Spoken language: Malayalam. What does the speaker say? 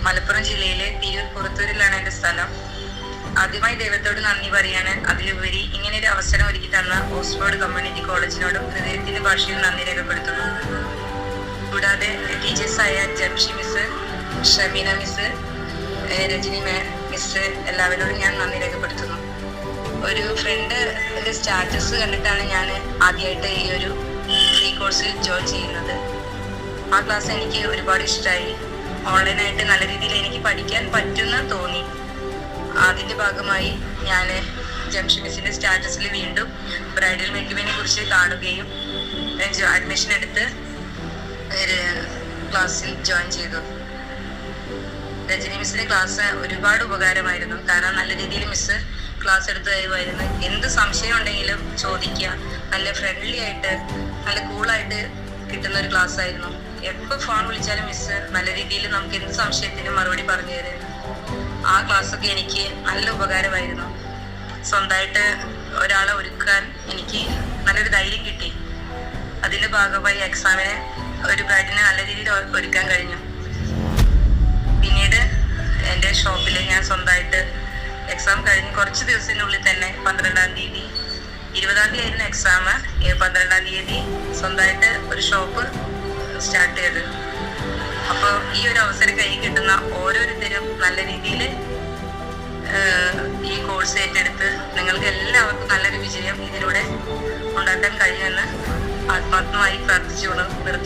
മലപ്പുറം ജില്ലയിലെ തിരൂർ പുറത്തൂരിലാണ് എൻ്റെ സ്ഥലം. ആദ്യമായി ദൈവത്തോട് നന്ദി പറയാണ്. അതിലുപരി ഇങ്ങനെ ഒരു അവസരം ഒരുക്കി തന്ന ഓക്സ്ഫോർഡ് കമ്മ്യൂണിറ്റി കോളേജിനോടും ഹൃദയത്തിന്റെ ഭാഷയിൽ നന്ദി രേഖപ്പെടുത്തുന്നു. കൂടാതെ ടീച്ചേഴ്സായ Jamshi miss, Shameena miss, Rajani miss എല്ലാവരോടും ഞാൻ നന്ദി രേഖപ്പെടുത്തുന്നു. ഒരു ഫ്രണ്ടിന്റെ സ്റ്റാറ്റസ് കണ്ടിട്ടാണ് ഞാൻ ആദ്യമായിട്ട് ഈ ഒരു ഫ്രീ കോഴ്സിൽ ജോയിൻ ചെയ്യുന്നത്. ആ ക്ലാസ് എനിക്ക് ഒരുപാട് ഇഷ്ടമായി. ഓൺലൈനായിട്ട് നല്ല രീതിയിൽ എനിക്ക് പഠിക്കാൻ പറ്റുന്ന തോന്നി. അതിൻ്റെ ഭാഗമായി ഞാൻ ജംഷി മിസ്സിൻ്റെ സ്റ്റാറ്റസിൽ വീണ്ടും ബ്രൈഡൽ മേക്കപ്പിനെ കുറിച്ച് കാണുകയും അഡ്മിഷൻ എടുത്ത് ക്ലാസ്സിൽ ജോയിൻ ചെയ്തു. രജനി മിസ്സിൻ്റെ ക്ലാസ് ഒരുപാട് ഉപകാരമായിരുന്നു. കാരണം നല്ല രീതിയിൽ മിസ്സ് ക്ലാസ് എടുത്ത് തരുമായിരുന്നു. എന്ത് സംശയം ഉണ്ടെങ്കിലും ചോദിക്കുക. നല്ല ഫ്രണ്ട്ലി ആയിട്ട് നല്ല കൂളായിട്ട് കിട്ടുന്ന ഒരു ക്ലാസ് ആയിരുന്നു. എപ്പോൾ ഫോൺ വിളിച്ചാലും മിസ്സ് നല്ല രീതിയിൽ നമുക്ക് എന്ത് സംശയത്തിനും മറുപടി പറഞ്ഞു തരും. ആ ക്ലാസ്സൊക്കെ എനിക്ക് നല്ല ഉപകാരമായിരുന്നു. സ്വന്തമായിട്ട് ഒരാളെ ഒരുക്കാൻ എനിക്ക് നല്ലൊരു ധൈര്യം കിട്ടി. അതിൻ്റെ ഭാഗമായി എക്സാമിന് ഒരു ബ്രൈഡിനെ നല്ല രീതിയിൽ ഒരുക്കാൻ കഴിഞ്ഞു. പിന്നീട് എൻ്റെ ഷോപ്പിൽ ഞാൻ സ്വന്തമായിട്ട് എക്സാം കഴിഞ്ഞ് കുറച്ച് ദിവസത്തിനുള്ളിൽ തന്നെ 12-ാം തീയതി 20-ാം തീയതി ആയിരുന്നു എക്സാം. 12-ാം തീയതി സ്വന്തമായിട്ട് ഒരു ഷോപ്പ് സ്റ്റാർട്ട് ചെയ്തു. അപ്പോൾ ഈ ഒരു അവസരം കൈ കിട്ടുന്ന ഓരോരുത്തരും നല്ല രീതിയിൽ ഈ കോഴ്സ് ഏറ്റെടുത്ത് നിങ്ങൾക്ക് എല്ലാവർക്കും നല്ലൊരു വിജയം ഇതിലൂടെ ഉണ്ടാക്കാൻ കഴിയുമെന്ന് ആത്മാർത്ഥമായി പ്രാർത്ഥിച്ചുകൊണ്ട് നിർത്തുന്നു.